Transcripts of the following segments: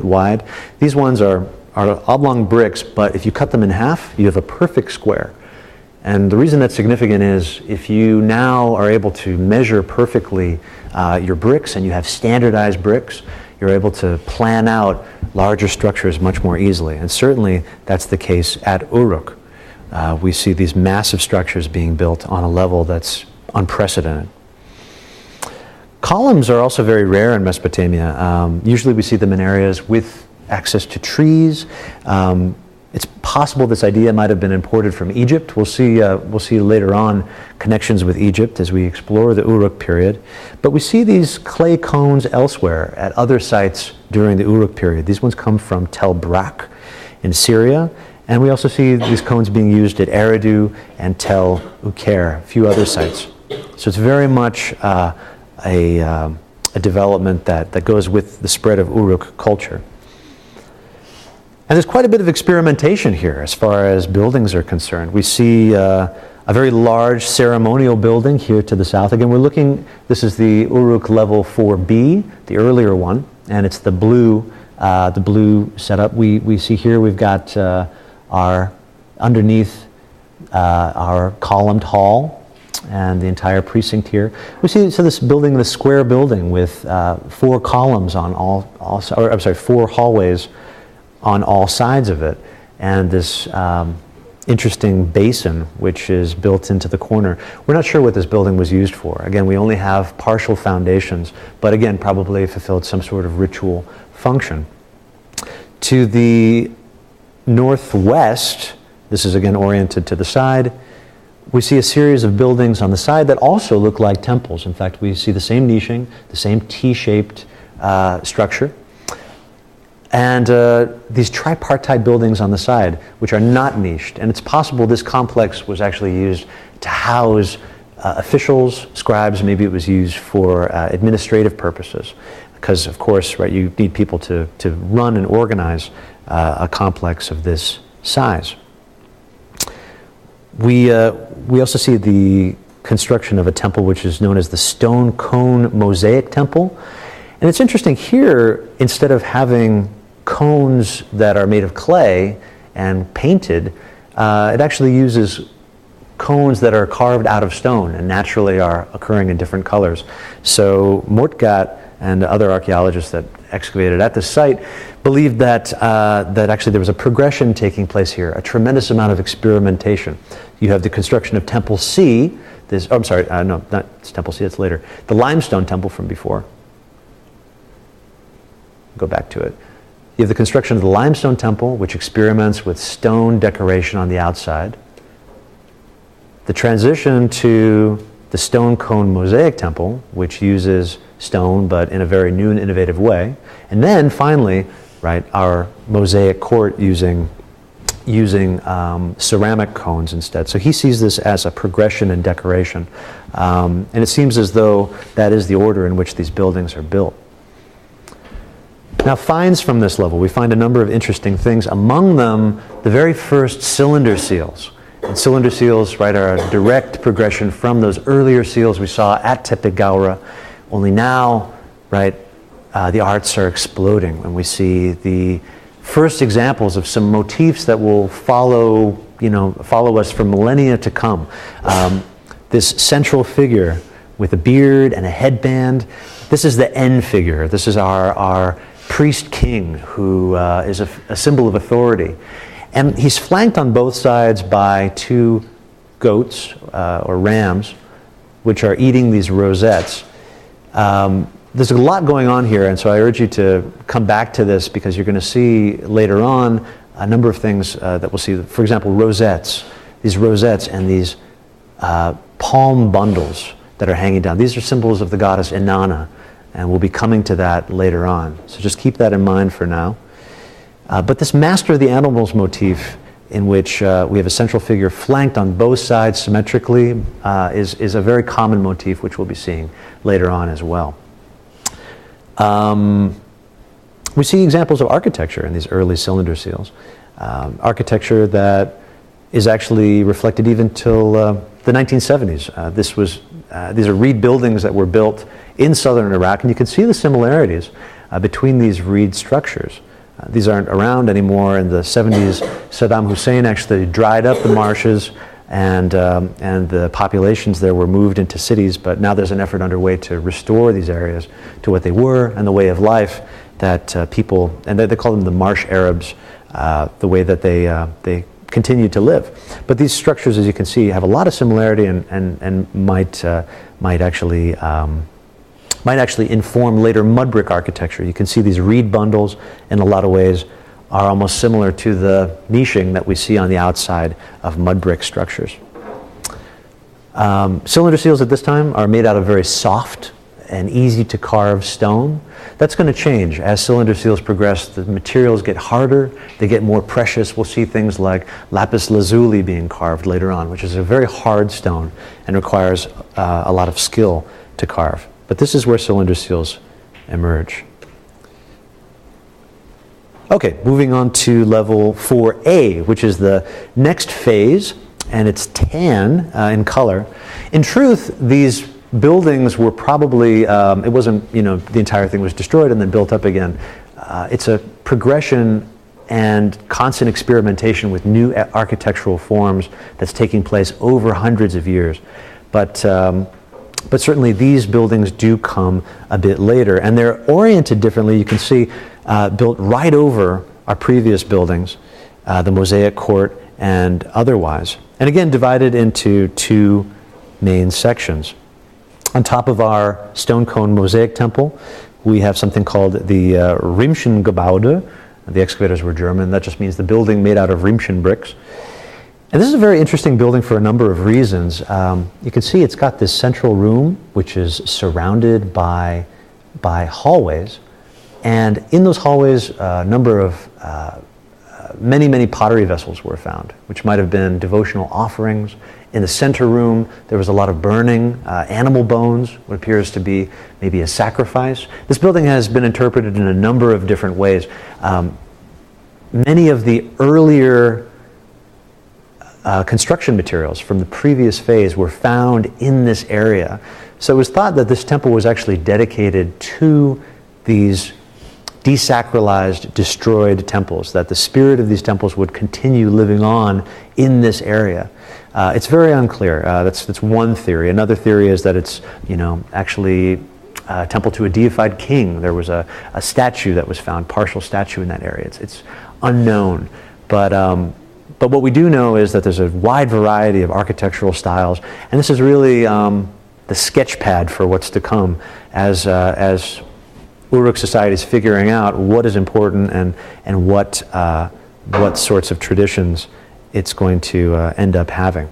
wide. These ones are oblong bricks, but if you cut them in half, you have a perfect square. And the reason that's significant is if you now are able to measure perfectly your bricks and you have standardized bricks, you're able to plan out larger structures much more easily. And certainly that's the case at Uruk. We see these massive structures being built on a level that's unprecedented. Columns are also very rare in Mesopotamia. Usually we see them in areas with access to trees. It's possible this idea might have been imported from Egypt. We'll see later on connections with Egypt as we explore the Uruk period. But we see these clay cones elsewhere at other sites during the Uruk period. These ones come from Tel Brak in Syria. And we also see these cones being used at Eridu and Tel Uqair, a few other sites. So it's very much a development that goes with the spread of Uruk culture. And there's quite a bit of experimentation here as far as buildings are concerned. We see a very large ceremonial building here to the south. Again, we're looking, this is the Uruk level 4B, the earlier one, and it's the blue setup. We see here we've got underneath our columned hall and the entire precinct here. We see this building, the square building with 4 columns on four hallways on all sides of it, and this interesting basin which is built into the corner. We're not sure what this building was used for. Again, we only have partial foundations, but again, probably fulfilled some sort of ritual function. To the northwest, this is again oriented to the side, we see a series of buildings on the side that also look like temples. In fact, we see the same niching, the same T-shaped structure, and these tripartite buildings on the side, which are not niched. And it's possible this complex was actually used to house officials, scribes. Maybe it was used for administrative purposes, because of course, right, you need people to run and organize a complex of this size. We also see the construction of a temple which is known as the Stone Cone Mosaic Temple. And it's interesting here, instead of having cones that are made of clay and painted, it actually uses cones that are carved out of stone and naturally are occurring in different colors. So Mortgat and other archaeologists that excavated at the site believed that actually there was a progression taking place here, a tremendous amount of experimentation. You have the construction of Temple C. It's Temple C, it's later. The limestone temple from before. Go back to it. You have the construction of the limestone temple, which experiments with stone decoration on the outside. The transition to the Stone Cone Mosaic Temple, which uses stone but in a very new and innovative way. And then finally, right, our mosaic court using ceramic cones instead. So he sees this as a progression in decoration. And it seems as though that is the order in which these buildings are built. Now, finds from this level, we find a number of interesting things. Among them, the very first cylinder seals. And cylinder seals, right, are a direct progression from those earlier seals we saw at Tepe Gawra. Only now, right, the arts are exploding, and we see the first examples of some motifs that will follow us for millennia to come. This central figure with a beard and a headband, this is the N figure. This is our priest king, who is a symbol of authority. And he's flanked on both sides by 2 goats or rams, which are eating these rosettes. There's a lot going on here, and so I urge you to come back to this, because you're going to see later on a number of things that we'll see. For example, rosettes. These rosettes and these palm bundles that are hanging down. These are symbols of the goddess Inanna, and we'll be coming to that later on. So just keep that in mind for now. But this Master of the Animals motif, in which we have a central figure flanked on both sides symmetrically, is a very common motif, which we'll be seeing later on as well. We see examples of architecture in these early cylinder seals. Architecture that is actually reflected even till the 1970s. These are reed buildings that were built in southern Iraq, and you can see the similarities between these reed structures. These aren't around anymore. In the 70s, Saddam Hussein actually dried up the marshes, and the populations there were moved into cities, but now there's an effort underway to restore these areas to what they were and the way of life that people, and they call them the marsh Arabs, the way that they continue to live. But these structures, as you can see, have a lot of similarity and might actually inform later mud brick architecture. You can see these reed bundles in a lot of ways are almost similar to the niching that we see on the outside of mud brick structures. Cylinder seals at this time are made out of very soft and easy to carve stone. That's going to change as cylinder seals progress. The materials get harder, they get more precious. We'll see things like lapis lazuli being carved later on, which is a very hard stone and requires a lot of skill to carve. But this is where cylinder seals emerge. Okay, moving on to level 4A, which is the next phase, and it's tan in color. In truth, these buildings were probably, it wasn't, the entire thing was destroyed and then built up again. It's a progression and constant experimentation with new architectural forms that's taking place over hundreds of years. But certainly these buildings do come a bit later, and they're oriented differently. You can see built right over our previous buildings, the Mosaic Court and otherwise. And again, divided into two main sections. On top of our stone cone mosaic temple, we have something called the Riemchengebäude. The excavators were German. That just means the building made out of Riemchen bricks. And this is a very interesting building for a number of reasons. You can see it's got this central room, which is surrounded by hallways. And in those hallways, a number of many pottery vessels were found, which might have been devotional offerings. In the center room, there was a lot of burning animal bones, what appears to be maybe a sacrifice. This building has been interpreted in a number of different ways. Many of the earlier construction materials from the previous phase were found in this area. So it was thought that this temple was actually dedicated to these desacralized, destroyed temples, that the spirit of these temples would continue living on in this area. It's very unclear. That's one theory. Another theory is that it's, actually a temple to a deified king. There was a statue that was found, partial statue in that area. It's unknown. But what we do know is that there's a wide variety of architectural styles, and this is really the sketch pad for what's to come as Uruk society is figuring out what is important and what sorts of traditions it's going to end up having.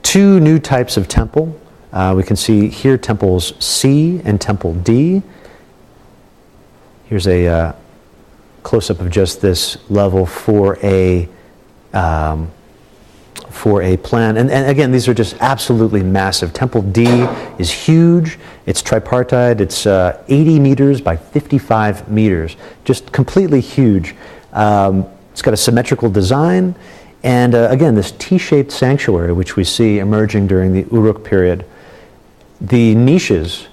Two new types of temple. We can see here temples C and temple D. Here's a close-up of just this level 4A plan. And again, these are just absolutely massive. Temple D is huge. It's tripartite. It's 80 meters by 55 meters. Just completely huge. It's got a symmetrical design. And again, this T-shaped sanctuary, which we see emerging during the Uruk period. The niches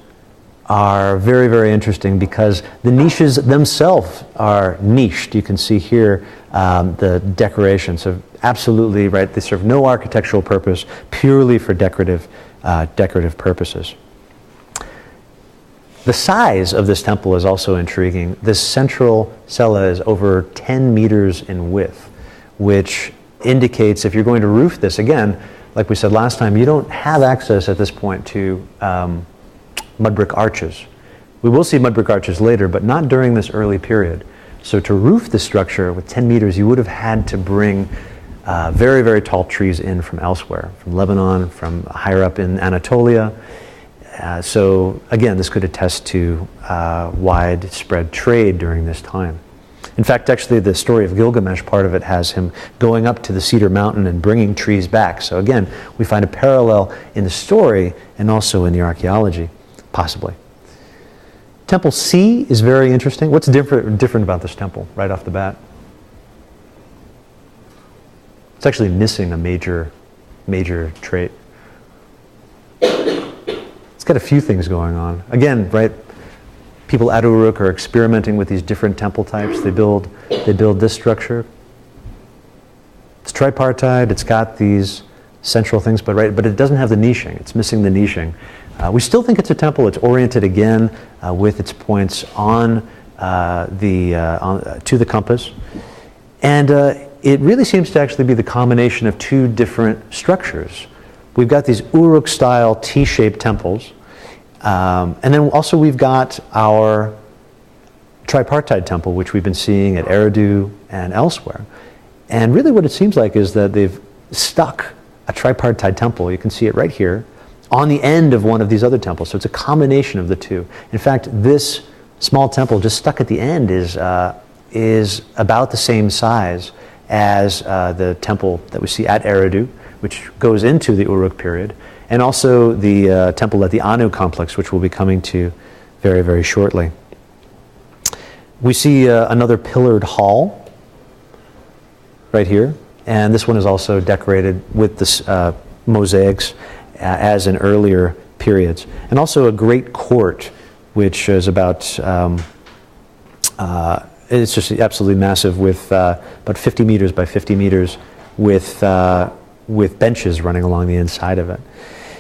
are very, very interesting because the niches themselves are niched. You can see here the decoration. So absolutely, right, they serve no architectural purpose, purely for decorative purposes. The size of this temple is also intriguing. This central cella is over 10 meters in width, which indicates if you're going to roof this, again, like we said last time, you don't have access at this point to mud brick arches. We will see mud brick arches later, but not during this early period. So to roof the structure with 10 meters, you would have had to bring very, very tall trees in from elsewhere, from Lebanon, from higher up in Anatolia. So again, this could attest to widespread trade during this time. In fact, actually, the story of Gilgamesh, part of it has him going up to the Cedar Mountain and bringing trees back. So again, we find a parallel in the story and also in the archaeology, possibly. Temple C is very interesting. What's different about this temple right off the bat? It's actually missing a major trait. It's got a few things going on. Again, right? people at Uruk are experimenting with these different temple types. They build this structure. It's tripartite. It's got these central things, but it doesn't have the niching. It's missing the niching. We still think it's a temple. It's oriented again with its points on to the compass, and it really seems to actually be the combination of two different structures. We've got these Uruk-style T-shaped temples, and then also we've got our tripartite temple, which we've been seeing at Eridu and elsewhere. And really what it seems like is that they've stuck a tripartite temple, you can see it right here, on the end of one of these other temples. So it's a combination of the two. In fact, this small temple just stuck at the end is about the same size as the temple that we see at Eridu, which goes into the Uruk period, and also the temple at the Anu complex, which we'll be coming to very, very shortly. We see another pillared hall right here, and this one is also decorated with the mosaics as in earlier periods, and also a great court, which is about it's just absolutely massive, with about 50 meters by 50 meters, with benches running along the inside of it.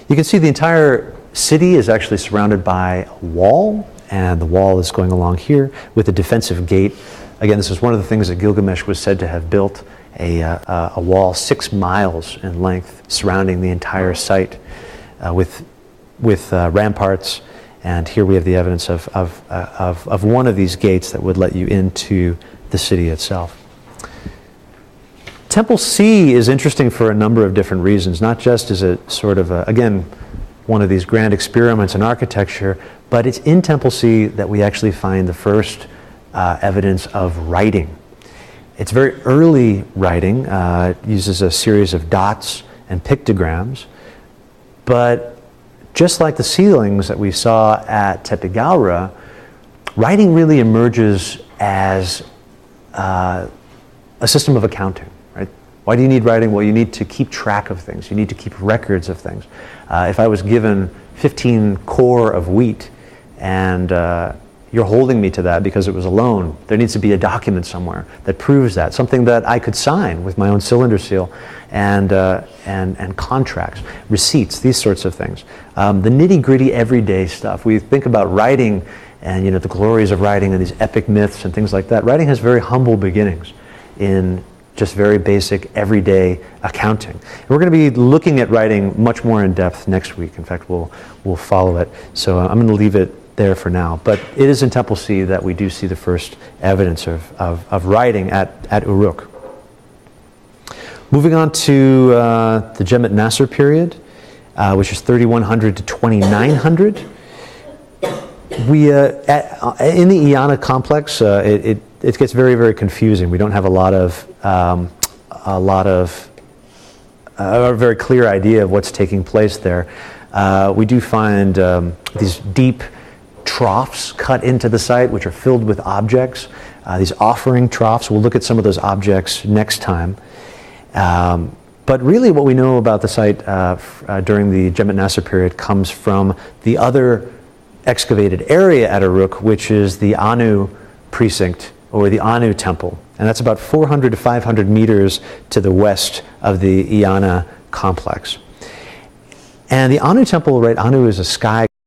You can see the entire city is actually surrounded by a wall, and the wall is going along here with a defensive gate. Again, this is one of the things that Gilgamesh was said to have built, a wall 6 miles in length surrounding the entire site with ramparts. And here we have the evidence of one of these gates that would let you into the city itself. Temple C is interesting for a number of different reasons, not just as a sort of, again, one of these grand experiments in architecture, but it's in Temple C that we actually find the first evidence of writing. It's very early writing. It uses a series of dots and pictograms, but just like the ceilings that we saw at Tepe Gawra, writing really emerges as a system of accounting. Right? Why do you need writing? Well, you need to keep track of things. You need to keep records of things. If I was given 15 core of wheat and you're holding me to that because it was a loan, there needs to be a document somewhere that proves that, something that I could sign with my own cylinder seal, and contracts, receipts, these sorts of things. The nitty-gritty everyday stuff. We think about writing and the glories of writing and these epic myths and things like that. Writing has very humble beginnings in just very basic everyday accounting. And we're going to be looking at writing much more in depth next week. In fact, we'll follow it. So I'm going to leave it there for now. But it is in Temple C that we do see the first evidence of writing at Uruk. Moving on to the Jemet Nasr period, which is 3100 to 2900. We in the Eanna complex, it gets very, very confusing. We don't have a very clear idea of what's taking place there. We do find these deep troughs cut into the site, which are filled with objects. These offering troughs. We'll look at some of those objects next time. But really what we know about the site during the Jemet Nasr period comes from the other excavated area at Uruk, which is the Anu precinct, or the Anu temple. And that's about 400 to 500 meters to the west of the Eanna complex. And the Anu temple, right, Anu is a sky